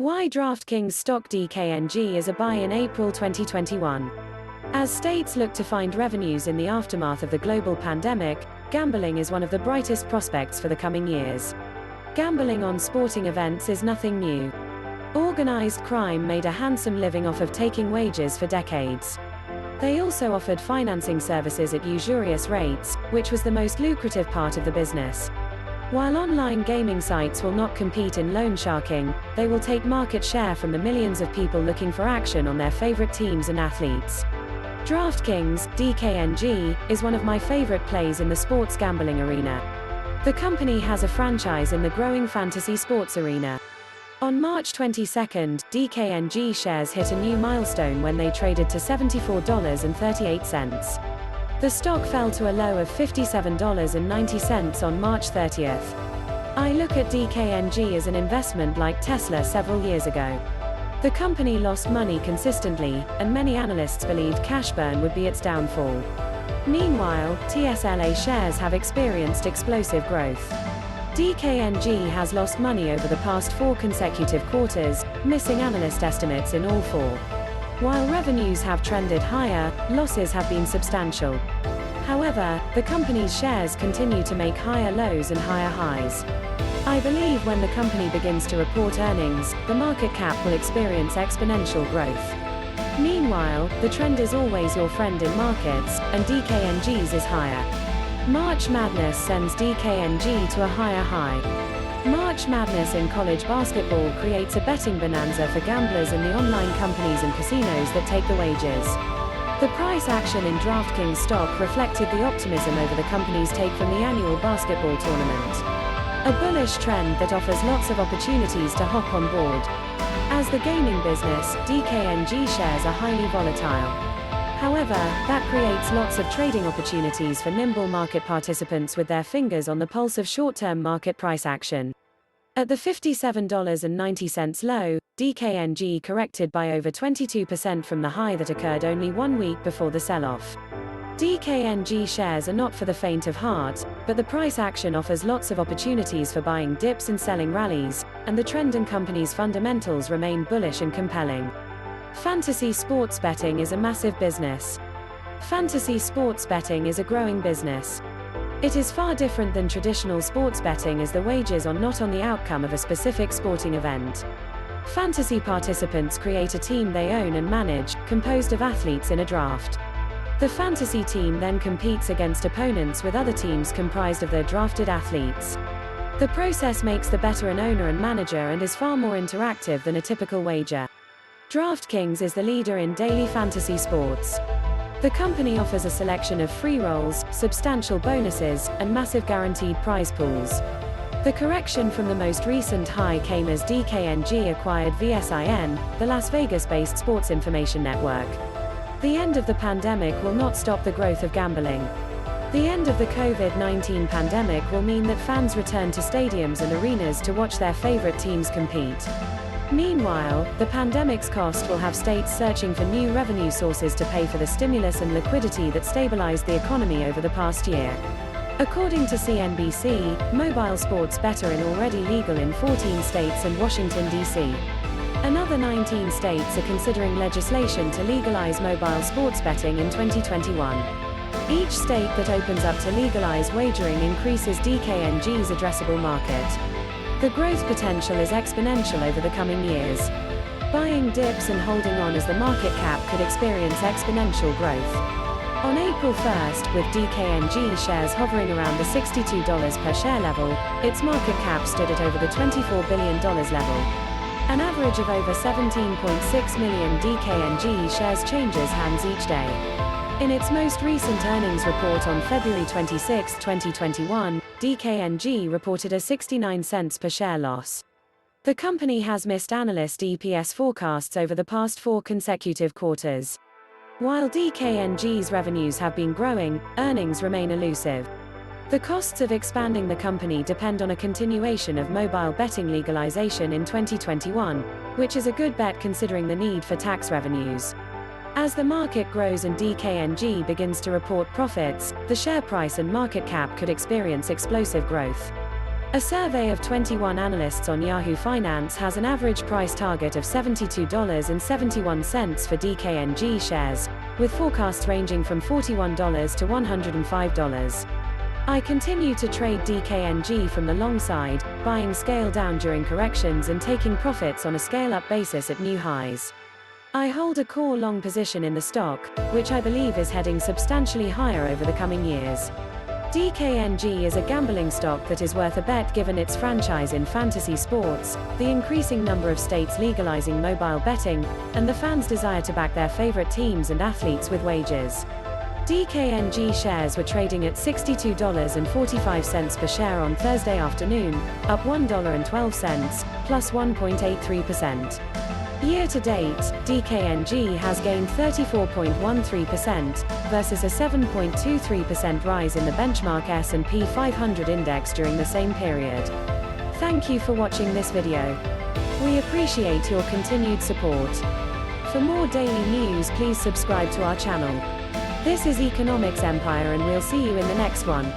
Why Draftkings stock DKNG is a buy in April 2021. As states look to find revenues in the aftermath of the global pandemic, gambling is one of the brightest prospects for the coming years. Gambling on sporting events is nothing new. Organized crime made a handsome living off of taking wages for decades. They also offered financing services at usurious rates, which was the most lucrative part of the business. While online gaming sites will not compete in loan sharking, they will take market share from the millions of people looking for action on their favorite teams and athletes. Draftkings, DKNG, is one of my favorite plays in the sports gambling arena. The company has a franchise in the growing fantasy sports arena. On March 22, DKNG shares hit a new milestone when they traded to $74.38. The stock fell to a low of $57.90 on March 30th. I look at DKNG as an investment like Tesla several years ago. The company lost money consistently, and many analysts believed cash burn would be its downfall. Meanwhile, TSLA shares have experienced explosive growth. DKNG has lost money over the past 4 consecutive quarters, missing analyst estimates in all 4. While revenues have trended higher, losses have been substantial. However, the company's shares continue to make higher lows and higher highs. I believe when the company begins to report earnings, the market cap will experience exponential growth. Meanwhile, the trend is always your friend in markets, and DKNG's is higher. March Madness sends DKNG to a higher high. March Madness in college basketball creates a betting bonanza for gamblers and the online companies and casinos that take the wagers. The price action in Draftkings stock reflected the optimism over the company's take from the annual basketball tournament. A bullish trend that offers lots of opportunities to hop on board. As the gaming business, DKNG shares are highly volatile. However, that creates lots of trading opportunities for nimble market participants with their fingers on the pulse of short-term market price action. At the $57.90 low, DKNG corrected by over 22% from the high that occurred only 1 week before the sell-off. DKNG shares are not for the faint of heart, but the price action offers lots of opportunities for buying dips and selling rallies, and the trend and company's fundamentals remain bullish and compelling. Fantasy sports betting is a massive business. Fantasy sports betting is a growing business. It is far different than traditional sports betting as the wagers are not on the outcome of a specific sporting event. Fantasy participants create a team they own and manage, composed of athletes in a draft. The fantasy team then competes against opponents with other teams comprised of their drafted athletes. The process makes the bettor an owner and manager and is far more interactive than a typical wager. Draftkings is the leader in daily fantasy sports. The company offers a selection of free rolls, substantial bonuses, and massive guaranteed prize pools. The correction from the most recent high came as DKNG acquired VSIN, the Las Vegas-based sports information network. The end of the pandemic will not stop the growth of gambling. The end of the COVID-19 pandemic will mean that fans return to stadiums and arenas to watch their favorite teams compete. Meanwhile, the pandemic's cost will have states searching for new revenue sources to pay for the stimulus and liquidity that stabilized the economy over the past year. According to CNBC, mobile sports betting are already legal in 14 states and Washington, D.C. Another 19 states are considering legislation to legalize mobile sports betting in 2021. Each state that opens up to legalize wagering increases DKNG's addressable market. The growth potential is exponential over the coming years. Buying dips and holding on as the market cap could experience exponential growth. On April 1st, with DKNG shares hovering around the $62 per share level, its market cap stood at over the $24 billion level. An average of over 17.6 million DKNG shares changes hands each day. In its most recent earnings report on February 26, 2021, DKNG reported a 69 cents per share loss. The company has missed analyst EPS forecasts over the past 4 consecutive quarters. While DKNG's revenues have been growing, earnings remain elusive. The costs of expanding the company depend on a continuation of mobile betting legalization in 2021, which is a good bet considering the need for tax revenues. As the market grows and DKNG begins to report profits, the share price and market cap could experience explosive growth. A survey of 21 analysts on Yahoo Finance has an average price target of $72.71 for DKNG shares, with forecasts ranging from $41 to $105. I continue to trade DKNG from the long side, buying scale down during corrections and taking profits on a scale-up basis at new highs. I hold a core long position in the stock, which I believe is heading substantially higher over the coming years. DKNG is a gambling stock that is worth a bet given its franchise in fantasy sports, the increasing number of states legalizing mobile betting, and the fans' desire to back their favorite teams and athletes with wagers. DKNG shares were trading at $62.45 per share on Thursday afternoon, up $1.12, plus 1.83%. Year to date, DKNG has gained 34.13% versus a 7.23% rise in the benchmark S&P 500 index during the same period. Thank you for watching this video. We appreciate your continued support. For more daily news, please subscribe to our channel. This is Economics Empire, and we'll see you in the next one.